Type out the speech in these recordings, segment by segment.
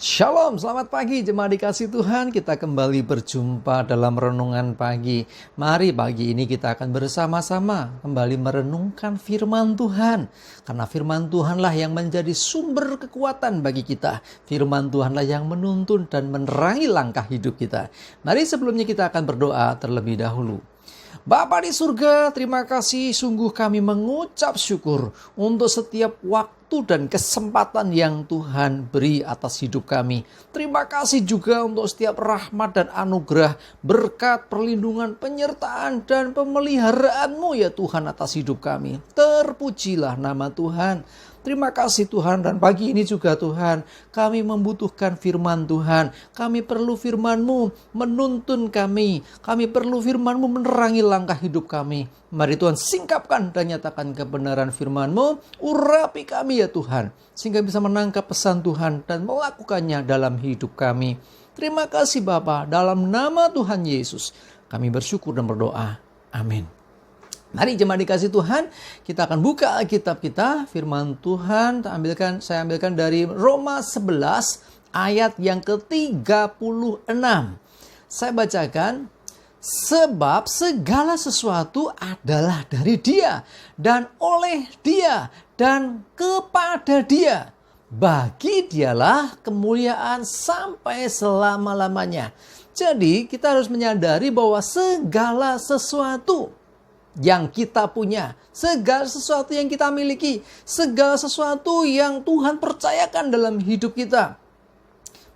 Shalom, selamat pagi jemaat dikasih Tuhan. Kita kembali berjumpa dalam renungan pagi. Mari pagi ini kita akan bersama-sama kembali merenungkan firman Tuhan. Karena firman Tuhanlah yang menjadi sumber kekuatan bagi kita. Firman Tuhanlah yang menuntun dan menerangi langkah hidup kita. Mari sebelumnya kita akan berdoa terlebih dahulu. Bapa di surga, terima kasih, sungguh kami mengucap syukur untuk setiap waktu dan kesempatan yang Tuhan beri atas hidup kami. Terima kasih juga untuk setiap rahmat dan anugerah, berkat, perlindungan, penyertaan, dan pemeliharaanmu ya Tuhan atas hidup kami. Terpujilah nama Tuhan. Terima kasih Tuhan, dan pagi ini juga Tuhan, kami membutuhkan firman Tuhan. Kami perlu firman-Mu menuntun kami. Kami perlu firman-Mu menerangi langkah hidup kami. Mari Tuhan singkapkan dan nyatakan kebenaran firman-Mu. Urapi kami ya Tuhan, sehingga bisa menangkap pesan Tuhan dan melakukannya dalam hidup kami. Terima kasih Bapa, dalam nama Tuhan Yesus kami bersyukur dan berdoa. Amin. Mari jemaat dikasih Tuhan, kita akan buka Alkitab kita, firman Tuhan. Saya ambilkan dari Roma 11 ayat yang ke-36. Saya bacakan, sebab segala sesuatu adalah dari Dia, dan oleh Dia, dan kepada Dia. Bagi Dialah kemuliaan sampai selama-lamanya. Jadi kita harus menyadari bahwa segala sesuatu yang kita punya, segala sesuatu yang kita miliki, segala sesuatu yang Tuhan percayakan dalam hidup kita,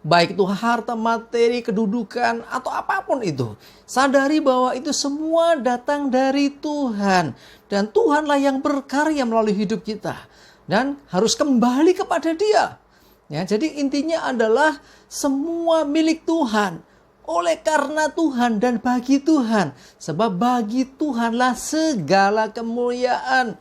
baik itu harta, materi, kedudukan, atau apapun itu, sadari bahwa itu semua datang dari Tuhan. Dan Tuhanlah yang berkarya melalui hidup kita. Dan harus kembali kepada Dia. Ya, jadi intinya adalah semua milik Tuhan. Oleh karena Tuhan dan bagi Tuhan. Sebab bagi Tuhanlah segala kemuliaan.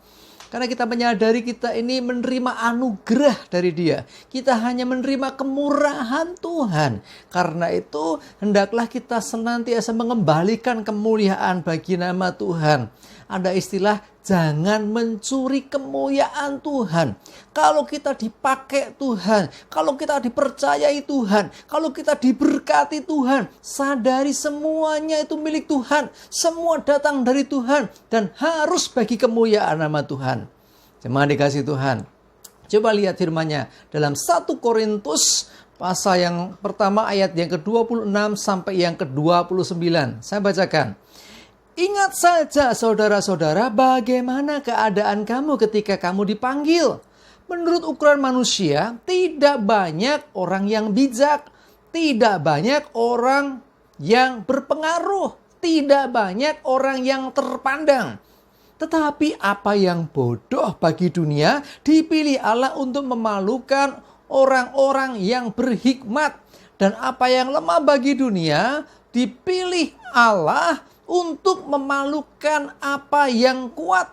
Karena kita menyadari kita ini menerima anugerah dari Dia. Kita hanya menerima kemurahan Tuhan. Karena itu hendaklah kita senantiasa mengembalikan kemuliaan bagi nama Tuhan. Ada istilah, jangan mencuri kemuliaan Tuhan. Kalau kita dipakai Tuhan, kalau kita dipercayai Tuhan, kalau kita diberkati Tuhan, sadari semuanya itu milik Tuhan. Semua datang dari Tuhan dan harus bagi kemuliaan nama Tuhan. Jemaat dikasih Tuhan, coba lihat firman-Nya dalam 1 Korintus pasal yang pertama ayat yang ke-26 sampai yang ke-29. Saya bacakan. Ingat saja saudara-saudara, bagaimana keadaan kamu ketika kamu dipanggil. Menurut ukuran manusia, tidak banyak orang yang bijak, tidak banyak orang yang berpengaruh, tidak banyak orang yang terpandang. Tetapi apa yang bodoh bagi dunia, dipilih Allah untuk memalukan orang-orang yang berhikmat. Dan apa yang lemah bagi dunia, dipilih Allah untuk memalukan apa yang kuat.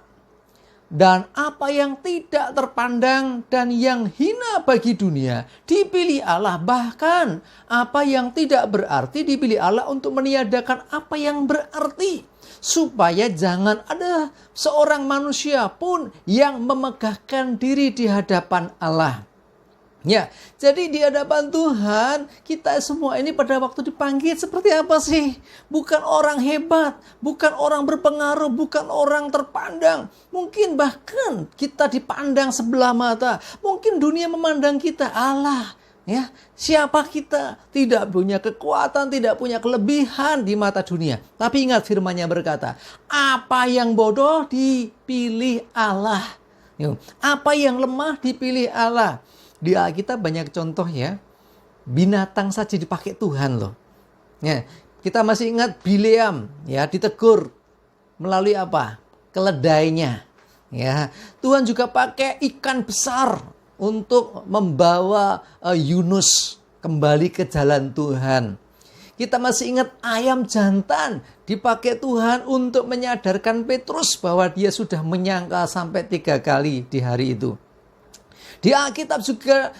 Dan apa yang tidak terpandang dan yang hina bagi dunia, dipilih Allah. Bahkan apa yang tidak berarti dipilih Allah untuk meniadakan apa yang berarti. Supaya jangan ada seorang manusia pun yang memegahkan diri di hadapan Allah. Ya, jadi di hadapan Tuhan, kita semua ini pada waktu dipanggil seperti apa sih? Bukan orang hebat, bukan orang berpengaruh, bukan orang terpandang. Mungkin bahkan kita dipandang sebelah mata. Mungkin dunia memandang kita, Allah. Ya, siapa kita? Tidak punya kekuatan, tidak punya kelebihan di mata dunia. Tapi ingat firman-Nya berkata, apa yang bodoh dipilih Allah. Apa yang lemah dipilih Allah. Di Alkitab banyak contoh ya, binatang saja dipakai Tuhan loh. Ya, kita masih ingat Bileam ya, ditegur melalui apa? Keledainya. Ya, Tuhan juga pakai ikan besar untuk membawa Yunus kembali ke jalan Tuhan. Kita masih ingat ayam jantan dipakai Tuhan untuk menyadarkan Petrus bahwa dia sudah menyangkal sampai 3 kali di hari itu. Di Alkitab juga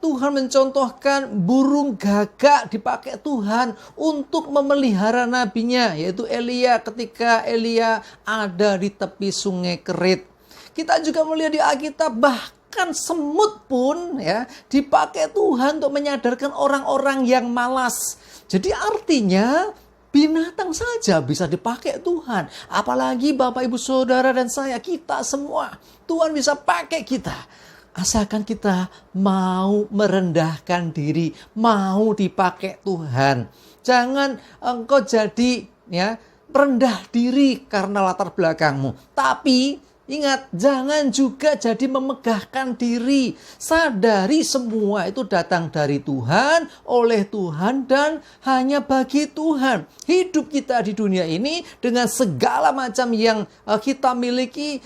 Tuhan mencontohkan burung gagak dipakai Tuhan untuk memelihara nabinya, yaitu Elia ketika Elia ada di tepi sungai Kerit. Kita juga melihat di Alkitab bahkan bahkan semut pun ya dipakai Tuhan untuk menyadarkan orang-orang yang malas. Jadi artinya binatang saja bisa dipakai Tuhan. Apalagi Bapak, Ibu, Saudara, dan saya, kita semua. Tuhan bisa pakai kita. Asalkan kita mau merendahkan diri, mau dipakai Tuhan. Jangan engkau jadi ya rendah diri karena latar belakangmu. Tapi ingat, jangan juga jadi memegahkan diri. Sadari semua itu datang dari Tuhan, oleh Tuhan, dan hanya bagi Tuhan. Hidup kita di dunia ini dengan segala macam yang kita miliki,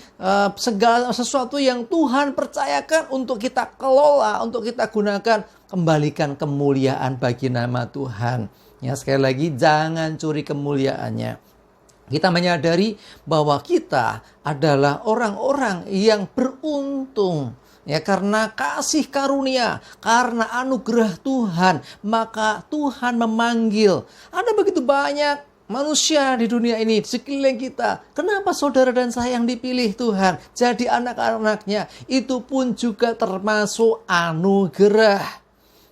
segala sesuatu yang Tuhan percayakan untuk kita kelola, untuk kita gunakan, kembalikan kemuliaan bagi nama Tuhan. Ya, sekali lagi, jangan curi kemuliaannya. Kita menyadari bahwa kita adalah orang-orang yang beruntung. Ya, karena kasih karunia, karena anugerah Tuhan, maka Tuhan memanggil. Ada begitu banyak manusia di dunia ini, di sekeliling kita. Kenapa saudara dan saya yang dipilih Tuhan jadi anak-anaknya? Itu pun juga termasuk anugerah.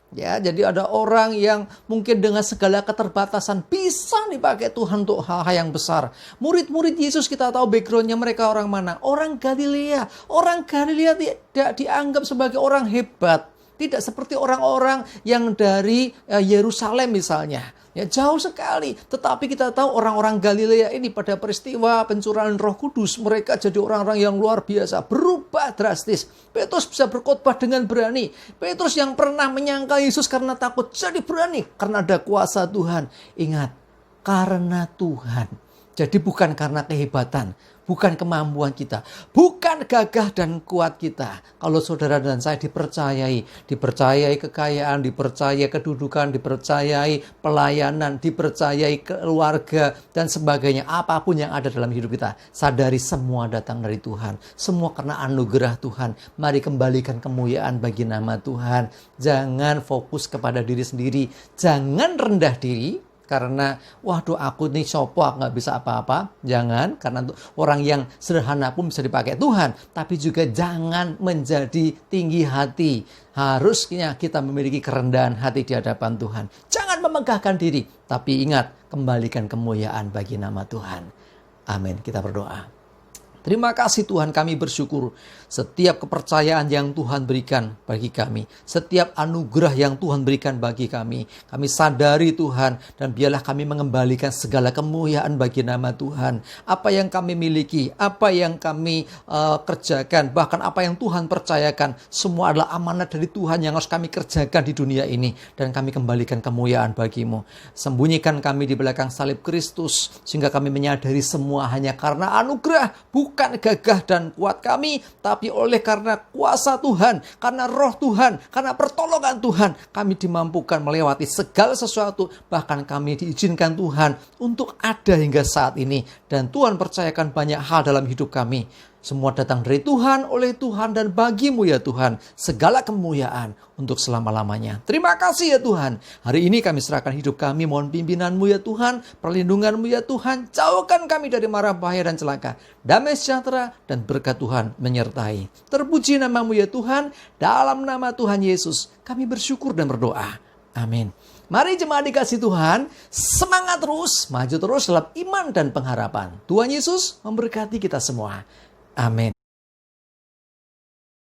Ya, jadi ada orang yang mungkin dengan segala keterbatasan bisa dipakai Tuhan untuk hal-hal yang besar. Murid-murid Yesus kita tahu backgroundnya mereka orang mana? Orang Galilea. Orang Galilea tidak dianggap sebagai orang hebat. Tidak seperti orang-orang yang dari Yerusalem misalnya. Ya, jauh sekali. Tetapi kita tahu orang-orang Galilea ini pada peristiwa pencurahan Roh Kudus, mereka jadi orang-orang yang luar biasa, berubah drastis. Petrus bisa berkhotbah dengan berani. Petrus yang pernah menyangkal Yesus karena takut, jadi berani karena ada kuasa Tuhan. Ingat, karena Tuhan. Jadi bukan karena kehebatan, bukan kemampuan kita, bukan gagah dan kuat kita. Kalau saudara dan saya dipercayai kekayaan, dipercayai kedudukan, dipercayai pelayanan, dipercayai keluarga, dan sebagainya. Apapun yang ada dalam hidup kita, sadari semua datang dari Tuhan. Semua karena anugerah Tuhan. Mari kembalikan kemuliaan bagi nama Tuhan. Jangan fokus kepada diri sendiri. Jangan rendah diri. Karena, waduh aku nih sopo, aku gak bisa apa-apa. Jangan, karena orang yang sederhana pun bisa dipakai Tuhan. Tapi juga jangan menjadi tinggi hati. Harusnya kita memiliki kerendahan hati di hadapan Tuhan. Jangan memegahkan diri. Tapi ingat, kembalikan kemuliaan bagi nama Tuhan. Amin. Kita berdoa. Terima kasih Tuhan, kami bersyukur setiap kepercayaan yang Tuhan berikan bagi kami. Setiap anugerah yang Tuhan berikan bagi kami. Kami sadari Tuhan, dan biarlah kami mengembalikan segala kemuliaan bagi nama Tuhan. Apa yang kami miliki, apa yang kami kerjakan, bahkan apa yang Tuhan percayakan, semua adalah amanat dari Tuhan yang harus kami kerjakan di dunia ini. Dan kami kembalikan kemuliaan bagimu. Sembunyikan kami di belakang salib Kristus, sehingga kami menyadari semua hanya karena anugerah, bukan gagah dan kuat kami, tapi oleh karena kuasa Tuhan, karena roh Tuhan, karena pertolongan Tuhan, kami dimampukan melewati segala sesuatu. Bahkan kami diizinkan Tuhan untuk ada hingga saat ini. Dan Tuhan percayakan banyak hal dalam hidup kami. Semua datang dari Tuhan, oleh Tuhan, dan bagimu ya Tuhan. Segala kemuliaan untuk selama-lamanya. Terima kasih ya Tuhan. Hari ini kami serahkan hidup kami. Mohon pimpinanmu ya Tuhan. Perlindunganmu ya Tuhan. Jauhkan kami dari mara bahaya dan celaka. Damai sejahtera dan berkat Tuhan menyertai. Terpuji namamu ya Tuhan. Dalam nama Tuhan Yesus kami bersyukur dan berdoa. Amin. Mari jemaat dikasih Tuhan, semangat terus, maju terus dalam iman dan pengharapan. Tuhan Yesus memberkati kita semua. Amin.